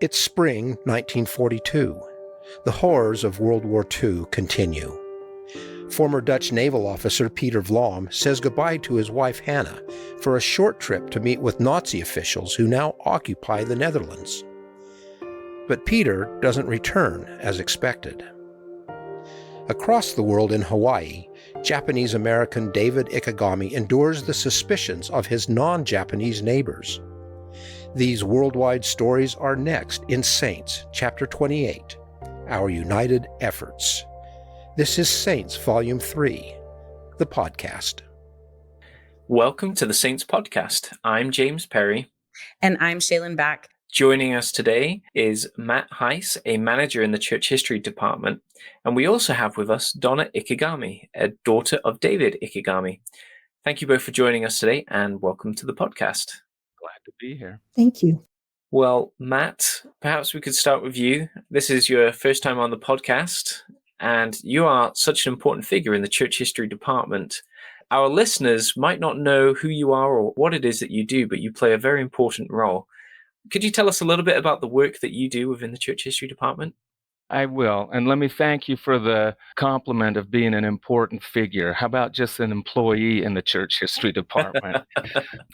It's spring 1942. The horrors of World War II continue. Former Dutch naval officer Peter Vlam says goodbye to his wife Hannah for a short trip to meet with Nazi officials who now occupy the Netherlands. But Peter doesn't return as expected. Across the world in Hawaii, Japanese-American David Ikegami endures the suspicions of his non-Japanese neighbors. These worldwide stories are next in Saints, Chapter 28, Our United Efforts. This is Saints, Volume 3, the podcast. Welcome to the Saints Podcast. I'm James Perry. And I'm Shaylin Back. Joining us today is Matt Heiss, a manager in the Church History Department. And we also have with us Donna Ikegami, a daughter of David Ikegami. Thank you both for joining us today and welcome to the podcast. Glad to be here. Thank you. Well, Matt, perhaps we could start with you. This is your first time on the podcast, and you are such an important figure in the Church History Department. Our listeners might not know who you are or what it is that you do, but you play a very important role. Could you tell us a little bit about the work that you do within the Church History Department? I will. And let me thank you for the compliment of being an important figure. How about just an employee in the Church History Department?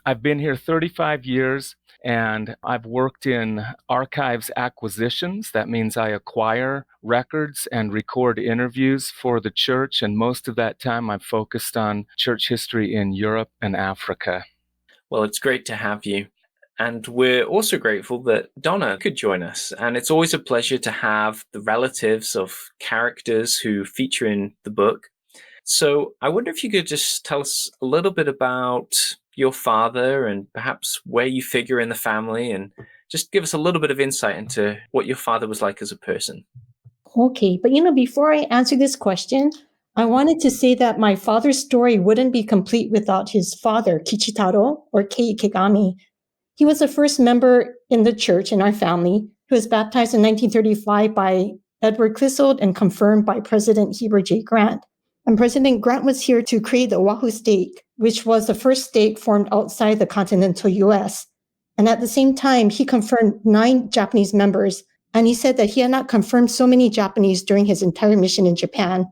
I've been here 35 years, and I've worked in archives acquisitions. That means I acquire records and record interviews for the church, and most of that time I've focused on church history in Europe and Africa. Well, it's great to have you. And we're also grateful that Donna could join us. And it's always a pleasure to have the relatives of characters who feature in the book. So I wonder if you could just tell us a little bit about your father and perhaps where you figure in the family, and just give us a little bit of insight into what your father was like as a person. Okay, but before I answer this question, I wanted to say that my father's story wouldn't be complete without his father, Kichitaro, or Kei Ikegami. He was the first member in the church in our family who was baptized in 1935 by Edward Clissold and confirmed by President Heber J. Grant. And President Grant was here to create the Oahu state, which was the first state formed outside the continental U.S. And at the same time, he confirmed 9 Japanese members. And he said that he had not confirmed so many Japanese during his entire mission in Japan.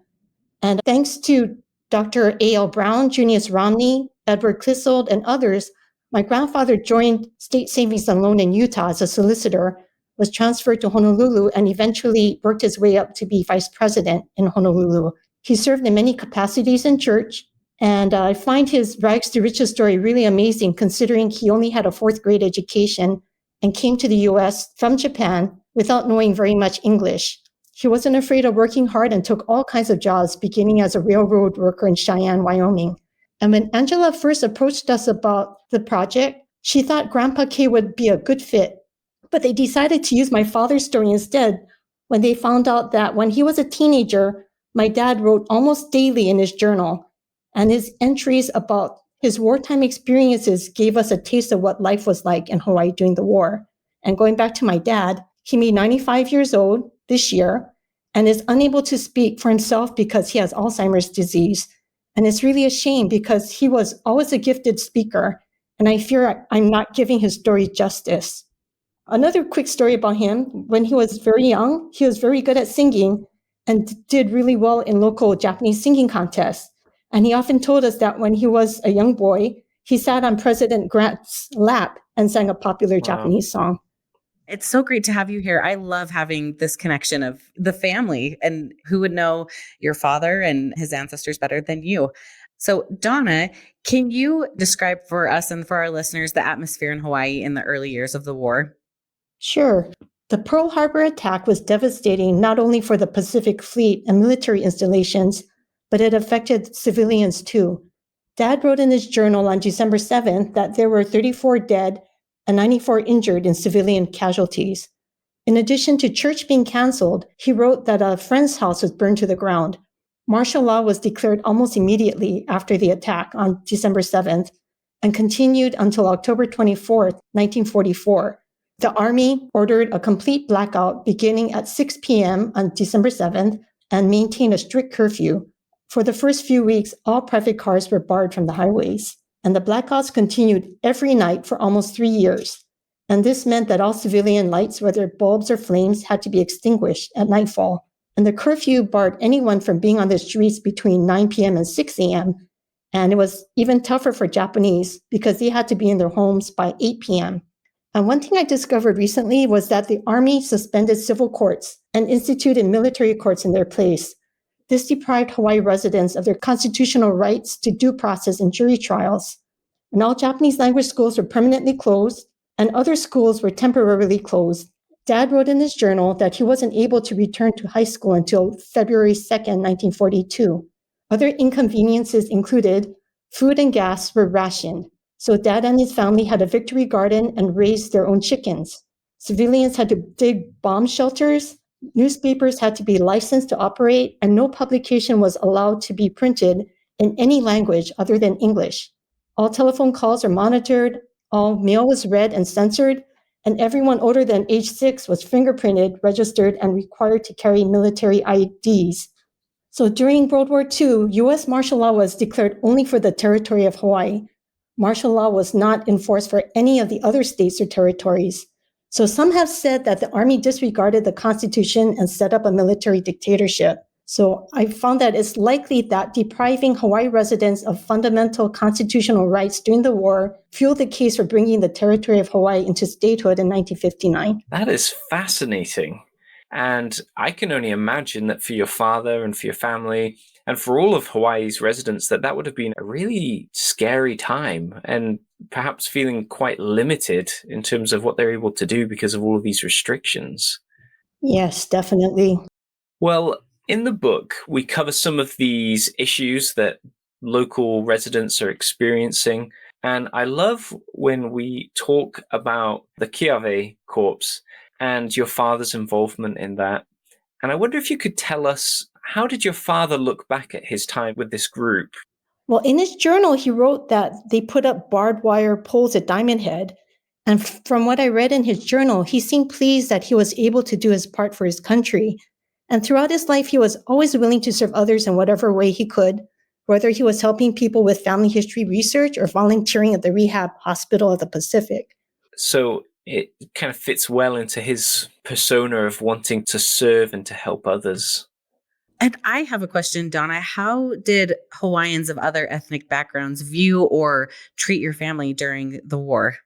And thanks to Dr. A.L. Brown, Junius Romney, Edward Clissold, and others, my grandfather joined State Savings and Loan in Utah as a solicitor, was transferred to Honolulu, and eventually worked his way up to be vice president in Honolulu. He served in many capacities in church, and I find his rags to riches story really amazing, considering he only had a 4th grade education and came to the U.S. from Japan without knowing very much English. He wasn't afraid of working hard and took all kinds of jobs, beginning as a railroad worker in Cheyenne, Wyoming. And when Angela first approached us about the project, she thought Grandpa K would be a good fit. But they decided to use my father's story instead when they found out that when he was a teenager, my dad wrote almost daily in his journal. And his entries about his wartime experiences gave us a taste of what life was like in Hawaii during the war. And going back to my dad, he made 95 years old this year and is unable to speak for himself because he has Alzheimer's disease. And it's really a shame because he was always a gifted speaker, and I fear I'm not giving his story justice. Another quick story about him: when he was very young, he was very good at singing and did really well in local Japanese singing contests. And he often told us that when he was a young boy, he sat on President Grant's lap and sang a popular Japanese song. It's so great to have you here. I love having this connection of the family, and who would know your father and his ancestors better than you? So Donna, can you describe for us and for our listeners the atmosphere in Hawaii in the early years of the war? Sure. The Pearl Harbor attack was devastating not only for the Pacific Fleet and military installations, but it affected civilians too. Dad wrote in his journal on December 7th that there were 34 dead and 94 injured in civilian casualties. In addition to church being canceled, he wrote that a friend's house was burned to the ground. Martial law was declared almost immediately after the attack on December 7th and continued until October 24th, 1944. The Army ordered a complete blackout beginning at 6 p.m. on December 7th and maintained a strict curfew. For the first few weeks, all private cars were barred from the highways. And the blackouts continued every night for almost 3 years. And this meant that all civilian lights, whether bulbs or flames, had to be extinguished at nightfall. And the curfew barred anyone from being on the streets between 9 p.m. and 6 a.m. And it was even tougher for Japanese because they had to be in their homes by 8 p.m. And one thing I discovered recently was that the Army suspended civil courts and instituted military courts in their place. This deprived Hawaii residents of their constitutional rights to due process and jury trials. And all Japanese language schools were permanently closed, and other schools were temporarily closed. Dad wrote in his journal that he wasn't able to return to high school until February 2nd, 1942. Other inconveniences included food and gas were rationed. So Dad and his family had a victory garden and raised their own chickens. Civilians had to dig bomb shelters. Newspapers had to be licensed to operate, and no publication was allowed to be printed in any language other than English. All telephone calls were monitored, all mail was read and censored, and everyone older than age 6 was fingerprinted, registered, and required to carry military IDs. So during World War II, U.S. martial law was declared only for the territory of Hawaii. Martial law was not enforced for any of the other states or territories. So some have said that the Army disregarded the Constitution and set up a military dictatorship. So I found that it's likely that depriving Hawaii residents of fundamental constitutional rights during the war fueled the case for bringing the territory of Hawaii into statehood in 1959. That is fascinating. And I can only imagine that for your father and for your family and for all of Hawaii's residents, that would have been a really scary time and perhaps feeling quite limited in terms of what they're able to do because of all of these restrictions. Yes, definitely. Well, in the book, we cover some of these issues that local residents are experiencing. And I love when we talk about the Kiave Corps and your father's involvement in that. And I wonder if you could tell us, how did your father look back at his time with this group? Well, in his journal, he wrote that they put up barbed wire poles at Diamond Head. And from what I read in his journal, he seemed pleased that he was able to do his part for his country. And throughout his life, he was always willing to serve others in whatever way he could, whether he was helping people with family history research or volunteering at the Rehab Hospital of the Pacific. So it kind of fits well into his persona of wanting to serve and to help others. And I have a question, Donna. How did Hawaiians of other ethnic backgrounds view or treat your family during the war?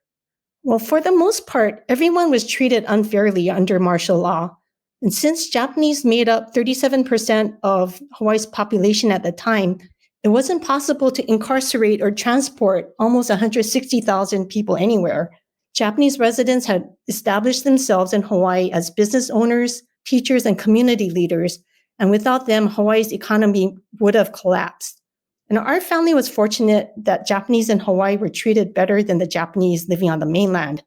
Well, for the most part, everyone was treated unfairly under martial law. And since Japanese made up 37% of Hawaii's population at the time, it wasn't possible to incarcerate or transport almost 160,000 people anywhere. Japanese residents had established themselves in Hawaii as business owners, teachers, and community leaders. And without them, Hawaii's economy would have collapsed. And our family was fortunate that Japanese in Hawaii were treated better than the Japanese living on the mainland.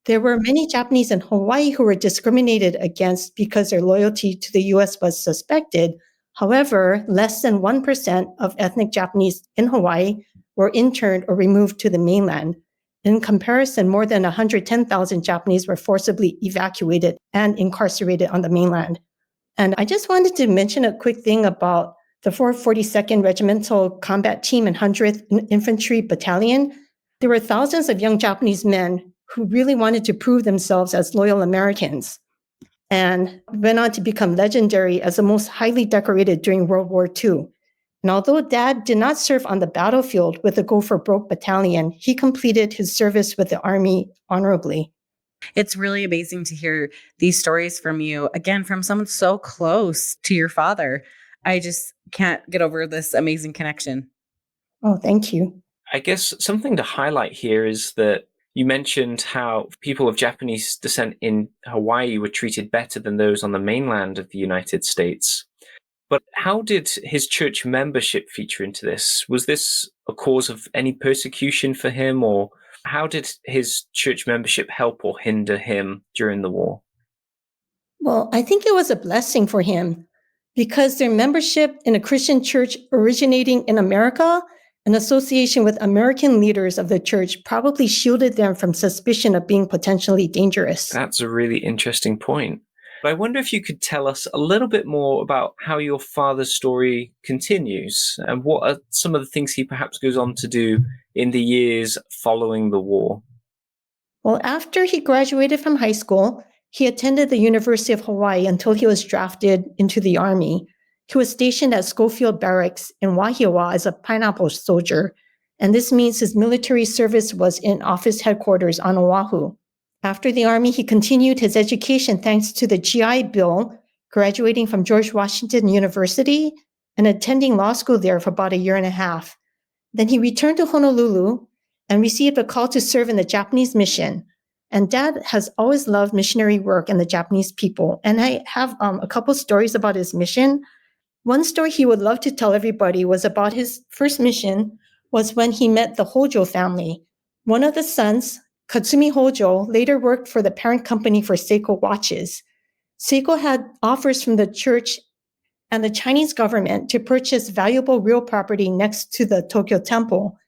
There were many Japanese in Hawaii who were discriminated against because their loyalty to the U.S. was suspected. However, less than 1% of ethnic Japanese in Hawaii were interned or removed to the mainland. In comparison, more than 110,000 Japanese were forcibly evacuated and incarcerated on the mainland. And I just wanted to mention a quick thing about the 442nd Regimental Combat Team and 100th Infantry Battalion. There were thousands of young Japanese men who really wanted to prove themselves as loyal Americans and went on to become legendary as the most highly decorated during World War II. And although Dad did not serve on the battlefield with the Go for Broke Battalion, he completed his service with the Army honorably. It's really amazing to hear these stories from you, again, from someone so close to your father. I just can't get over this amazing connection. Oh, thank you. I guess something to highlight here is that you mentioned how people of Japanese descent in Hawaii were treated better than those on the mainland of the United States. But how did his church membership feature into this? Was this a cause of any persecution for him, or how did his church membership help or hinder him during the war? Well, I think it was a blessing for him because their membership in a Christian church originating in America, an association with American leaders of the church, probably shielded them from suspicion of being potentially dangerous. That's a really interesting point. But I wonder if you could tell us a little bit more about how your father's story continues and what are some of the things he perhaps goes on to do in the years following the war. Well, after he graduated from high school, he attended the University of Hawaii until he was drafted into the Army. He was stationed at Schofield Barracks in Wahiawa as a pineapple soldier, and this means his military service was in office headquarters on Oahu. After the Army, he continued his education thanks to the GI Bill, graduating from George Washington University and attending law school there for about a year and a half. Then he returned to Honolulu and received a call to serve in the Japanese mission. And Dad has always loved missionary work and the Japanese people. And I have a couple stories about his mission. One story he would love to tell everybody was about his first mission was when he met the Hojo family. One of the sons, Katsumi Hojo, later worked for the parent company for Seiko watches. Seiko had offers from the church and the Chinese government to purchase valuable real property next to the Tokyo Temple.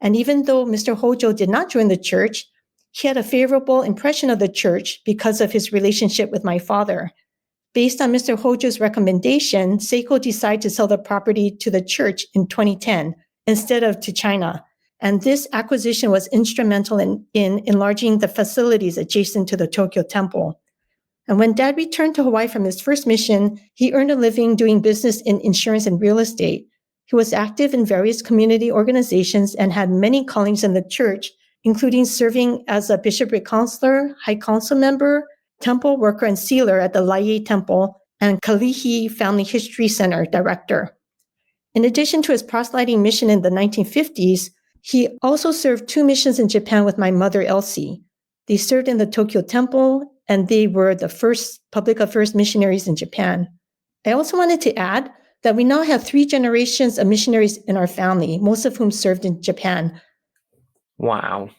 And even though Mr. Hojo did not join the church, he had a favorable impression of the church because of his relationship with my father. Based on Mr. Hojo's recommendation, Seiko decided to sell the property to the church in 2010 instead of to China. And this acquisition was instrumental in enlarging the facilities adjacent to the Tokyo Temple. And when Dad returned to Hawaii from his first mission, he earned a living doing business in insurance and real estate. He was active in various community organizations and had many callings in the church, including serving as a bishopric counselor, high council member, temple worker and sealer at the Laie Temple, and Kalihi Family History Center director. In addition to his proselyting mission in the 1950s, he also served 2 missions in Japan with my mother, Elsie. They served in the Tokyo Temple, and they were the first public affairs missionaries in Japan. I also wanted to add that we now have 3 generations of missionaries in our family, most of whom served in Japan. Wow.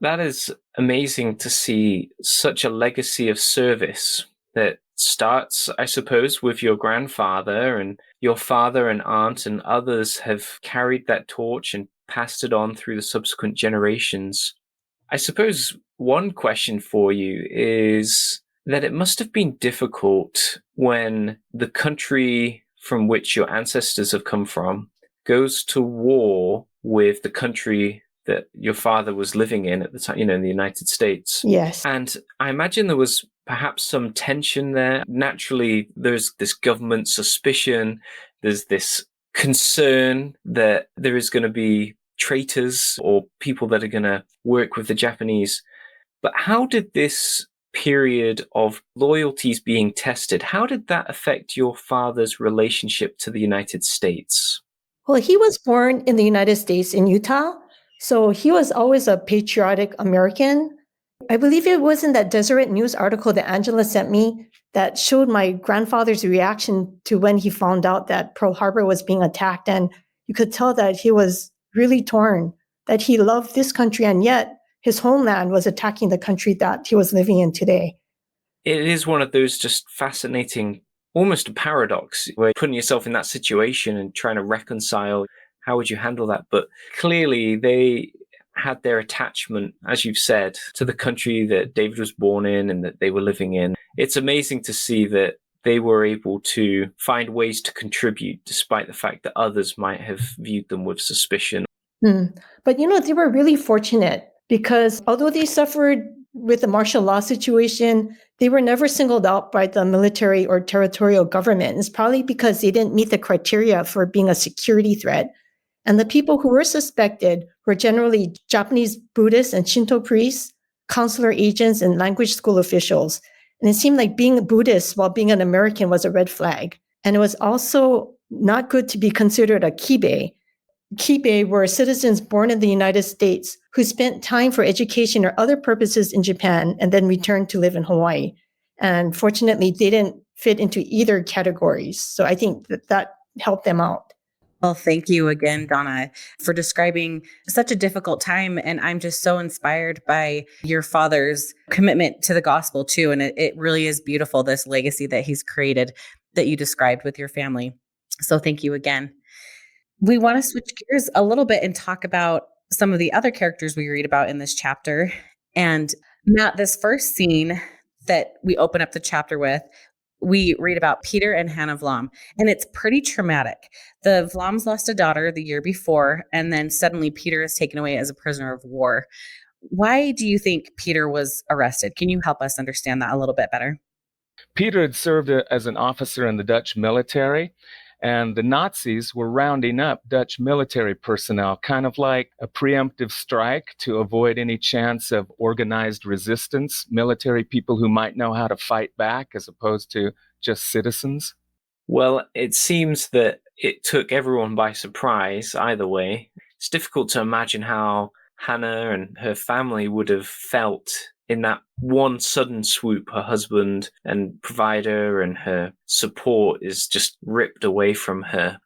That is amazing to see such a legacy of service that starts, I suppose, with your grandfather, and your father and aunt and others have carried that torch and passed it on through the subsequent generations. I suppose one question for you is that it must have been difficult when the country from which your ancestors have come from goes to war with the country that your father was living in at the time, in the United States. Yes. And I imagine there was perhaps some tension there. Naturally, there's this government suspicion. There's this concern that there is going to be traitors or people that are going to work with the Japanese. But how did this period of loyalties being tested, how did that affect your father's relationship to the United States? Well, he was born in the United States in Utah, so he was always a patriotic American. I believe it was in that Deseret News article that Angela sent me that showed my grandfather's reaction to when he found out that Pearl Harbor was being attacked. And you could tell that he was really torn, that he loved this country, and yet his homeland was attacking the country that he was living in today. It is one of those just fascinating, almost a paradox, where you're putting yourself in that situation and trying to reconcile how would you handle that. But clearly they had their attachment, as you've said, to the country that David was born in and that they were living in. It's amazing to see that they were able to find ways to contribute despite the fact that others might have viewed them with suspicion. But they were really fortunate because although they suffered with the martial law situation, they were never singled out by the military or territorial government. It's probably because they didn't meet the criteria for being a security threat. And the people who were suspected were generally Japanese Buddhists and Shinto priests, consular agents, and language school officials. And it seemed like being a Buddhist while being an American was a red flag. And it was also not good to be considered a kibe. Kibe were citizens born in the United States who spent time for education or other purposes in Japan and then returned to live in Hawaii. And fortunately, they didn't fit into either categories. So I think that helped them out. Well, thank you again, Donna, for describing such a difficult time. And I'm just so inspired by your father's commitment to the gospel too. And it really is beautiful, this legacy that he's created that you described with your family. So thank you again. We want to switch gears a little bit and talk about some of the other characters we read about in this chapter. And Matt, this first scene that we open up the chapter with, we read about Peter and Hannah Vlam, and it's pretty traumatic. The Vlams lost a daughter the year before, and then suddenly Peter is taken away as a prisoner of war. Why do you think Peter was arrested? Can you help us understand that a little bit better? Peter had served as an officer in the Dutch military, and the Nazis were rounding up Dutch military personnel, kind of like a preemptive strike to avoid any chance of organized resistance, military people who might know how to fight back as opposed to just citizens. Well, it seems that it took everyone by surprise either way. It's difficult to imagine how Hannah and her family would have felt in that one sudden swoop. Her husband and provider and her support is just ripped away from her.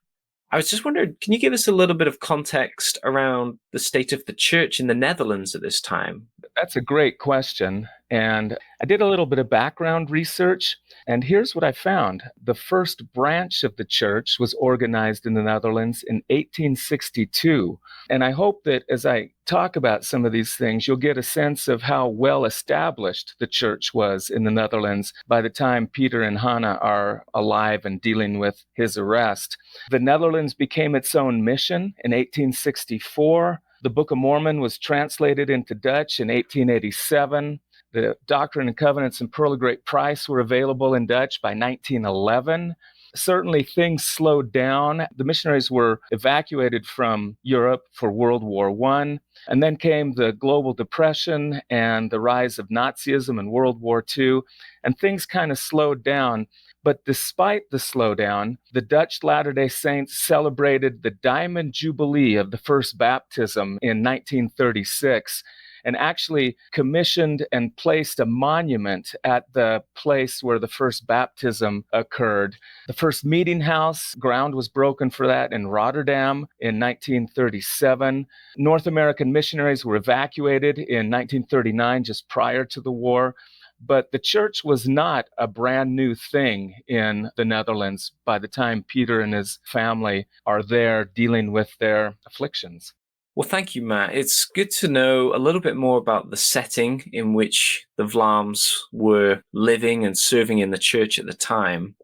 I was just wondering, can you give us a little bit of context around the state of the church in the Netherlands at this time? That's a great question. And I did a little bit of background research, and here's what I found. The first branch of the church was organized in the Netherlands in 1862. And I hope that as I talk about some of these things, you'll get a sense of how well established the church was in the Netherlands by the time Peter and Hannah are alive and dealing with his arrest. The Netherlands became its own mission in 1864. The Book of Mormon was translated into Dutch in 1887. The Doctrine and Covenants and Pearl of Great Price were available in Dutch by 1911. Certainly, things slowed down. The missionaries were evacuated from Europe for World War I. And then came the global depression and the rise of Nazism in World War II. And things kind of slowed down. But despite the slowdown, the Dutch Latter-day Saints celebrated the Diamond Jubilee of the first baptism in 1936 and actually commissioned and placed a monument at the place where the first baptism occurred. The first meeting house, ground was broken for that in Rotterdam in 1937. North American missionaries were evacuated in 1939, just prior to the war. But the church was not a brand new thing in the Netherlands by the time Peter and his family are there dealing with their afflictions. Well, thank you, Matt. It's good to know a little bit more about the setting in which the Vlaams were living and serving in the church at the time.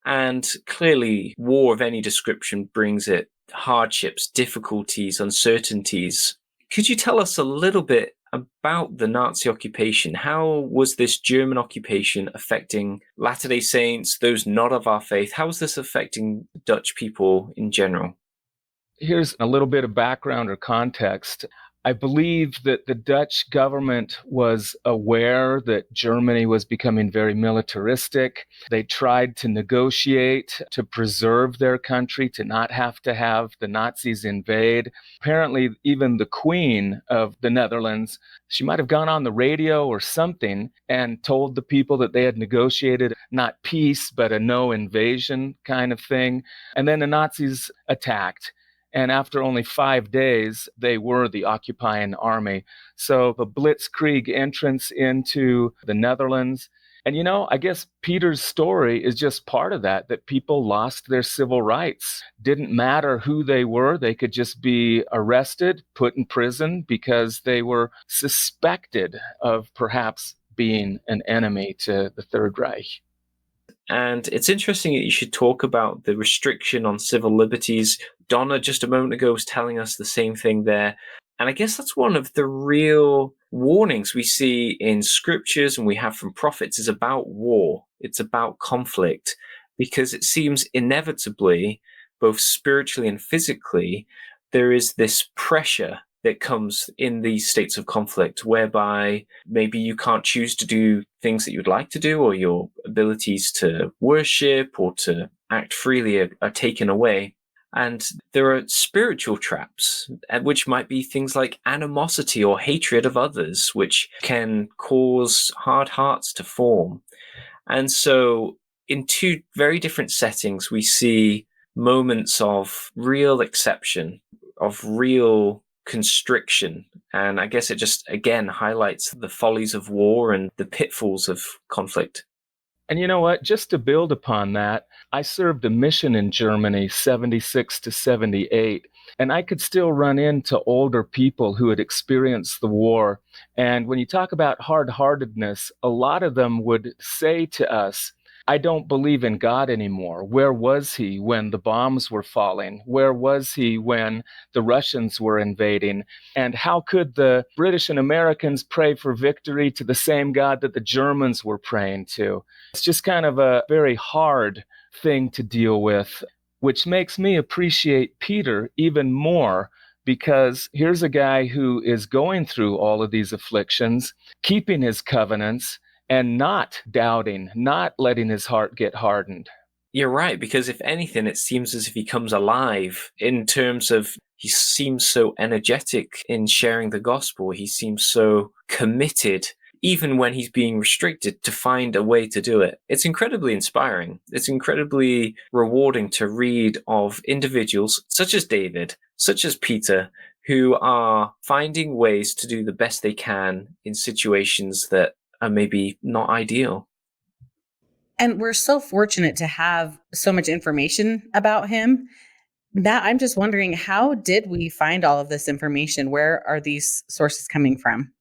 And clearly, war of any description brings it hardships, difficulties, uncertainties. Could you tell us a little bit about the Nazi occupation? How was this German occupation affecting Latter-day Saints, those not of our faith? How was this affecting Dutch people in general? Here's a little bit of background or context. I believe that the Dutch government was aware that Germany was becoming very militaristic. They tried to negotiate to preserve their country, to not have to have the Nazis invade. Apparently, even the Queen of the Netherlands, she might have gone on the radio or something and told the people that they had negotiated not peace, but a no invasion kind of thing. And then the Nazis attacked. And after only 5 days, they were the occupying army. So the blitzkrieg entrance into the Netherlands. And, I guess Peter's story is just part of that people lost their civil rights. Didn't matter who they were. They could just be arrested, put in prison because they were suspected of perhaps being an enemy to the Third Reich. And it's interesting that you should talk about the restriction on civil liberties. Donna, just a moment ago, was telling us the same thing there. And I guess that's one of the real warnings we see in scriptures and we have from prophets is about war. It's about conflict, because it seems inevitably, both spiritually and physically, there is this pressure that comes in these states of conflict, whereby maybe you can't choose to do things that you'd like to do, or your abilities to worship or to act freely are taken away. And there are spiritual traps, which might be things like animosity or hatred of others, which can cause hard hearts to form. And so in two very different settings, we see moments of real exception, of real constriction. And I guess it just, again, highlights the follies of war and the pitfalls of conflict. And you know what? Just to build upon that, I served a mission in Germany, 76 to 78, and I could still run into older people who had experienced the war. And when you talk about hard-heartedness, a lot of them would say to us, I don't believe in God anymore. Where was he when the bombs were falling? Where was he when the Russians were invading? And how could the British and Americans pray for victory to the same God that the Germans were praying to? It's just kind of a very hard thing to deal with, which makes me appreciate Peter even more, because here's a guy who is going through all of these afflictions, keeping his covenants, and not doubting, not letting his heart get hardened. You're right, because if anything, it seems as if he comes alive in terms of he seems so energetic in sharing the gospel. He seems so committed, even when he's being restricted, to find a way to do it. It's incredibly inspiring. It's incredibly rewarding to read of individuals such as David, such as Peter, who are finding ways to do the best they can in situations that are maybe not ideal. And we're so fortunate to have so much information about him. That I'm just wondering, how did we find all of this information? Where are these sources coming from?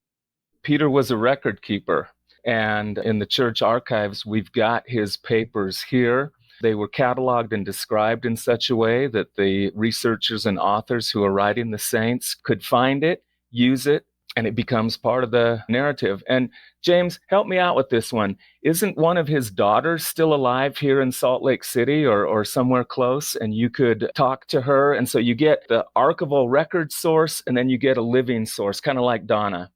Peter was a record keeper, and in the church archives, we've got his papers here. They were cataloged and described in such a way that the researchers and authors who are writing the saints could find it, use it, and it becomes part of the narrative. And James, help me out with this one. Isn't one of his daughters still alive here in Salt Lake City or somewhere close? And you could talk to her. And so you get the archival record source, and then you get a living source, kind of like Donna.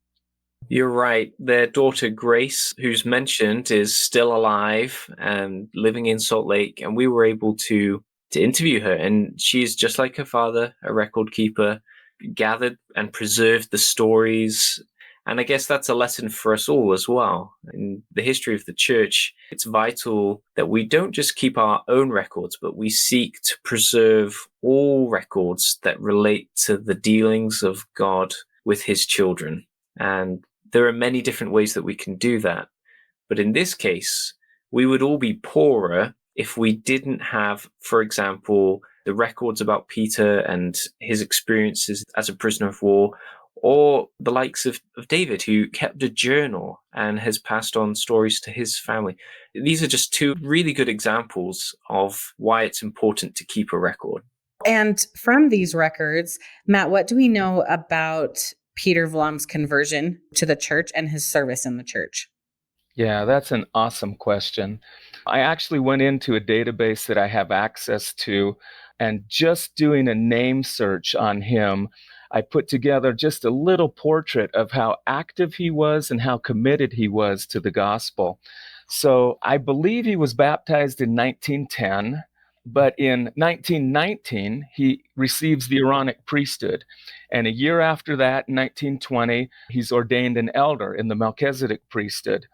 You're right. Their daughter, Grace, who's mentioned, is still alive and living in Salt Lake. And we were able to interview her. And she's just like her father, a record keeper, gathered and preserved the stories. And I guess that's a lesson for us all as well. In the history of the church, it's vital that we don't just keep our own records, but we seek to preserve all records that relate to the dealings of God with his children. And there are many different ways that we can do that. But in this case, we would all be poorer if we didn't have, for example, the records about Peter and his experiences as a prisoner of war, or the likes of David, who kept a journal and has passed on stories to his family. These are just two really good examples of why it's important to keep a record. And from these records, Matt, what do we know about Peter Vlom's conversion to the church and his service in the church? Yeah, that's an awesome question. I actually went into a database that I have access to, and just doing a name search on him, I put together just a little portrait of how active he was and how committed he was to the gospel. So I believe he was baptized in 1910, but in 1919, he receives the Aaronic priesthood. And a year after that, in 1920, he's ordained an elder in the Melchizedek priesthood.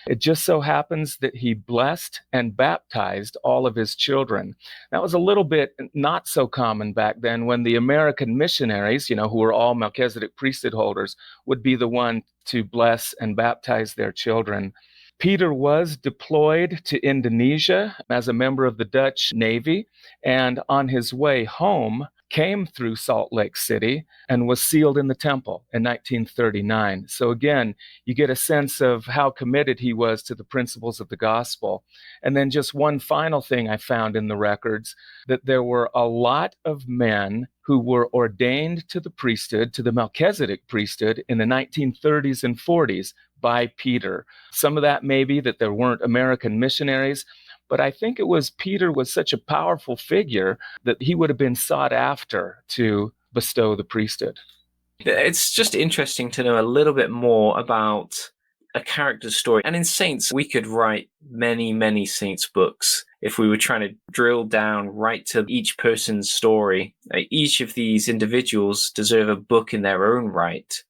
It just so happens that he blessed and baptized all of his children. That was a little bit not so common back then, when the American missionaries, who were all Melchizedek priesthood holders, would be the one to bless and baptize their children. Peter was deployed to Indonesia as a member of the Dutch Navy, and on his way home, came through Salt Lake City and was sealed in the temple in 1939. So again, you get a sense of how committed he was to the principles of the gospel. And then just one final thing I found in the records, that there were a lot of men who were ordained to the priesthood, to the Melchizedek priesthood, in the 1930s and 40s by Peter. Some of that may be that there weren't American missionaries, but I think it was Peter was such a powerful figure that he would have been sought after to bestow the priesthood. It's just interesting to know a little bit more about a character's story. And in Saints, we could write many, many Saints books if we were trying to drill down right to each person's story. Each of these individuals deserve a book in their own right.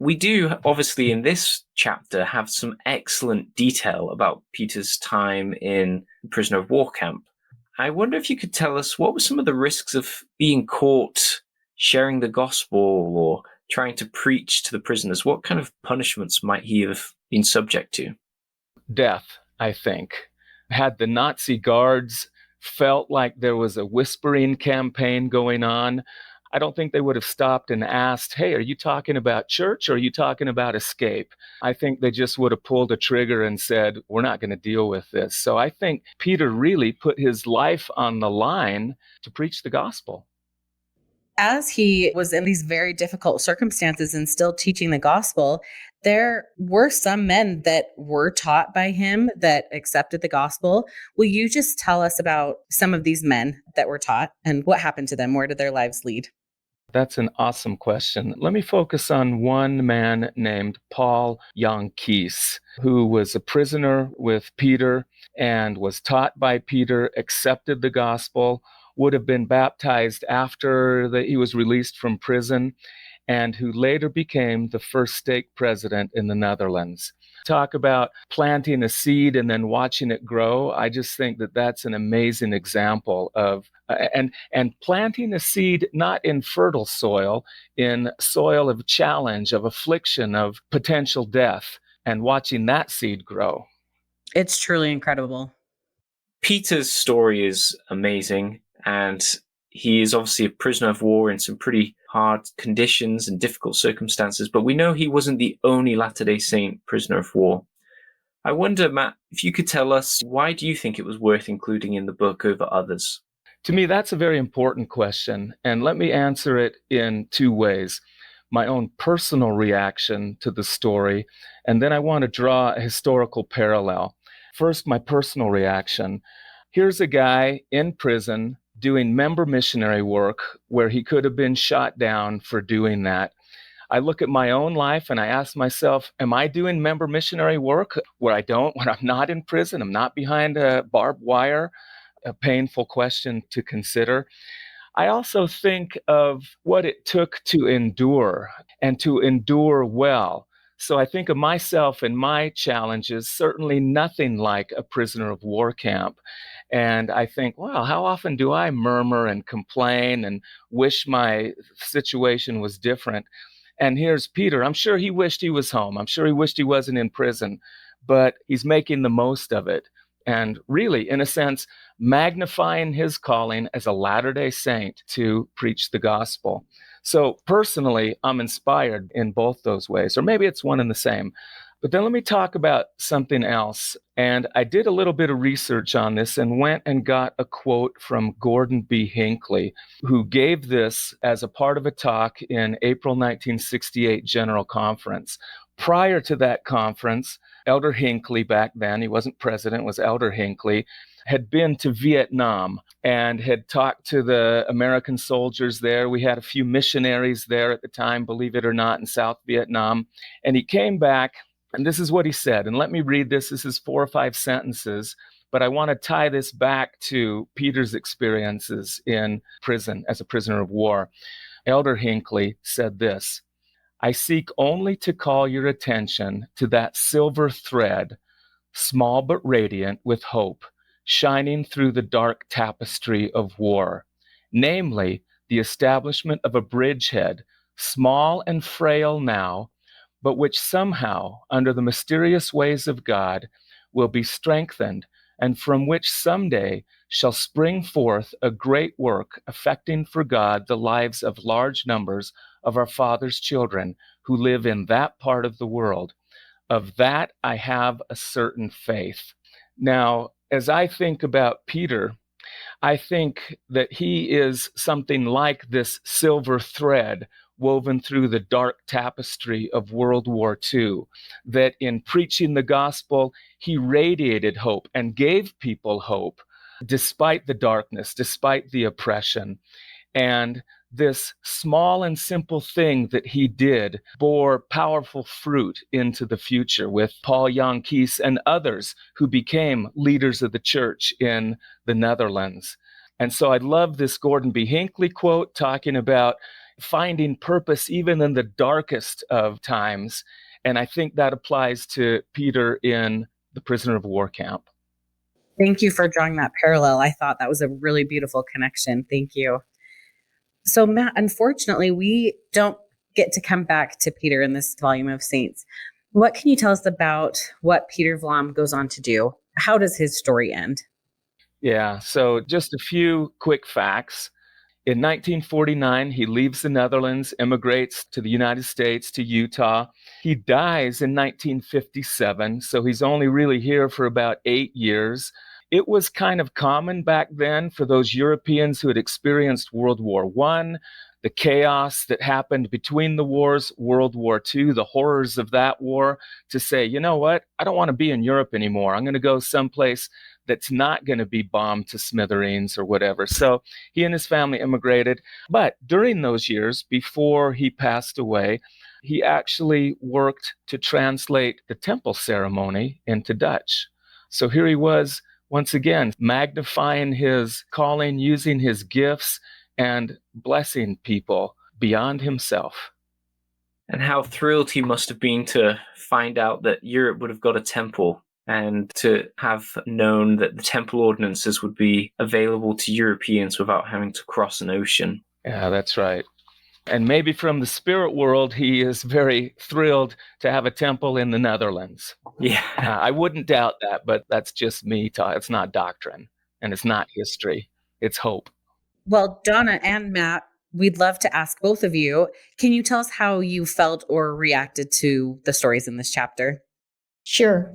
We do, obviously, in this chapter, have some excellent detail about Peter's time in the prisoner of war camp. I wonder if you could tell us what were some of the risks of being caught sharing the gospel or trying to preach to the prisoners? What kind of punishments might he have been subject to? Death, I think. Had the Nazi guards felt like there was a whispering campaign going on, I don't think they would have stopped and asked, hey, are you talking about church or are you talking about escape? I think they just would have pulled a trigger and said, we're not going to deal with this. So I think Peter really put his life on the line to preach the gospel. As he was in these very difficult circumstances and still teaching the gospel, there were some men that were taught by him that accepted the gospel. Will you just tell us about some of these men that were taught and what happened to them? Where did their lives lead? That's an awesome question. Let me focus on one man named Paul Yankees, who was a prisoner with Peter and was taught by Peter, accepted the gospel, would have been baptized after he was released from prison, and who later became the first stake president in the Netherlands. Talk about planting a seed and then watching it grow. I just think that that's an amazing example of and planting a seed not in fertile soil, in soil of challenge, of affliction, of potential death, and watching that seed grow. It's truly incredible. Peter's story is amazing, and he is obviously a prisoner of war in some pretty hard conditions and difficult circumstances, but we know he wasn't the only Latter-day Saint prisoner of war. I wonder, Matt, if you could tell us, why do you think it was worth including in the book over others? To me, that's a very important question, and let me answer it in two ways. My own personal reaction to the story, and then I want to draw a historical parallel. First, my personal reaction. Here's a guy in prison doing member missionary work where he could have been shot down for doing that. I look at my own life and I ask myself, am I doing member missionary work when I'm not in prison, I'm not behind a barbed wire? A painful question to consider. I also think of what it took to endure and to endure well. So I think of myself and my challenges, certainly nothing like a prisoner of war camp. And I think, wow, how often do I murmur and complain and wish my situation was different? And here's Peter. I'm sure he wished he was home. I'm sure he wished he wasn't in prison, but he's making the most of it. And really, in a sense, magnifying his calling as a Latter-day Saint to preach the gospel. So personally, I'm inspired in both those ways, or maybe it's one and the same. But then let me talk about something else. And I did a little bit of research on this and went and got a quote from Gordon B. Hinckley, who gave this as a part of a talk in April 1968 General Conference. Prior to that conference, Elder Hinckley, back then, he wasn't president, was Elder Hinckley, had been to Vietnam and had talked to the American soldiers there. We had a few missionaries there at the time, believe it or not, in South Vietnam. And he came back, and this is what he said. And let me read this. This is 4 or 5 sentences, but I want to tie this back to Peter's experiences in prison as a prisoner of war. Elder Hinckley said this: I seek only to call your attention to that silver thread, small but radiant with hope, shining through the dark tapestry of war, namely the establishment of a bridgehead, small and frail now, but which somehow, under the mysterious ways of God, will be strengthened, and from which someday shall spring forth a great work affecting for God the lives of large numbers of our Father's children who live in that part of the world. Of that I have a certain faith. Now, as I think about Peter, I think that he is something like this silver thread woven through the dark tapestry of World War II, that in preaching the gospel, he radiated hope and gave people hope despite the darkness, despite the oppression. And this small and simple thing that he did bore powerful fruit into the future with Paul Yankees and others who became leaders of the church in the Netherlands. And so I love this Gordon B. Hinckley quote talking about finding purpose even in the darkest of times. And I think that applies to Peter in the prisoner of war camp. Thank you for drawing that parallel. I thought that was a really beautiful connection. Thank you. So, Matt, unfortunately, we don't get to come back to Peter in this volume of Saints. What can you tell us about what Peter Vlam goes on to do? How does his story end? Yeah, so just a few quick facts. In 1949, he leaves the Netherlands, immigrates to the United States, to Utah. He dies in 1957, so he's only really here for about 8 years. It was kind of common back then for those Europeans who had experienced World War I, the chaos that happened between the wars, World War II, the horrors of that war, to say, you know what, I don't want to be in Europe anymore. I'm going to go someplace that's not going to be bombed to smithereens or whatever. So he and his family immigrated. But during those years, before he passed away, he actually worked to translate the temple ceremony into Dutch. So here he was, once again, magnifying his calling, using his gifts, and blessing people beyond himself. And how thrilled he must have been to find out that Europe would have got a temple, and to have known that the temple ordinances would be available to Europeans without having to cross an ocean. Yeah, that's right. And maybe from the spirit world, he is very thrilled to have a temple in the Netherlands. Yeah. I wouldn't doubt that, but that's just me. It's not doctrine, and it's not history. It's hope. Well, Donna and Matt, we'd love to ask both of you, can you tell us how you felt or reacted to the stories in this chapter? Sure.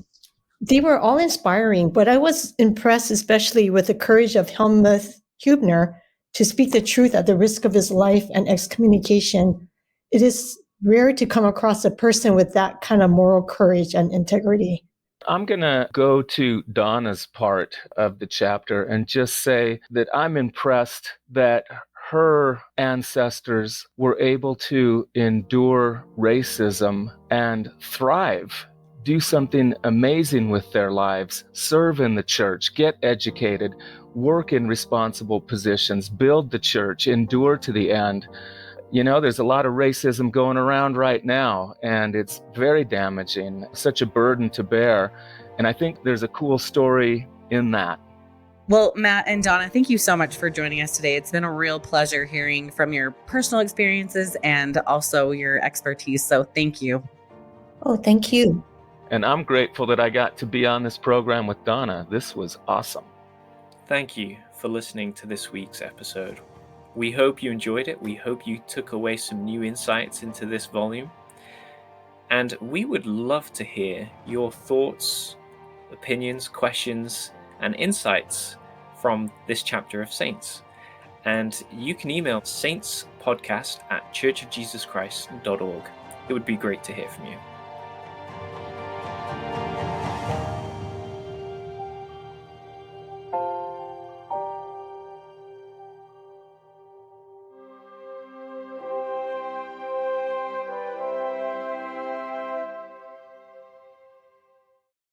They were all inspiring, but I was impressed especially with the courage of Helmuth Hubner to speak the truth at the risk of his life and excommunication. It is rare to come across a person with that kind of moral courage and integrity. I'm going to go to Donna's part of the chapter and just say that I'm impressed that her ancestors were able to endure racism and thrive, do something amazing with their lives, serve in the church, get educated, work in responsible positions, build the church, endure to the end. You know, there's a lot of racism going around right now, and it's very damaging, such a burden to bear. And I think there's a cool story in that. Well, Matt and Donna, thank you so much for joining us today. It's been a real pleasure hearing from your personal experiences and also your expertise. So thank you. Oh, thank you. And I'm grateful that I got to be on this program with Donna. This was awesome. Thank you for listening to this week's episode. We hope you enjoyed it. We hope you took away some new insights into this volume. And we would love to hear your thoughts, opinions, questions, and insights from this chapter of Saints. And you can email saintspodcast@churchofjesuschrist.org. It would be great to hear from you.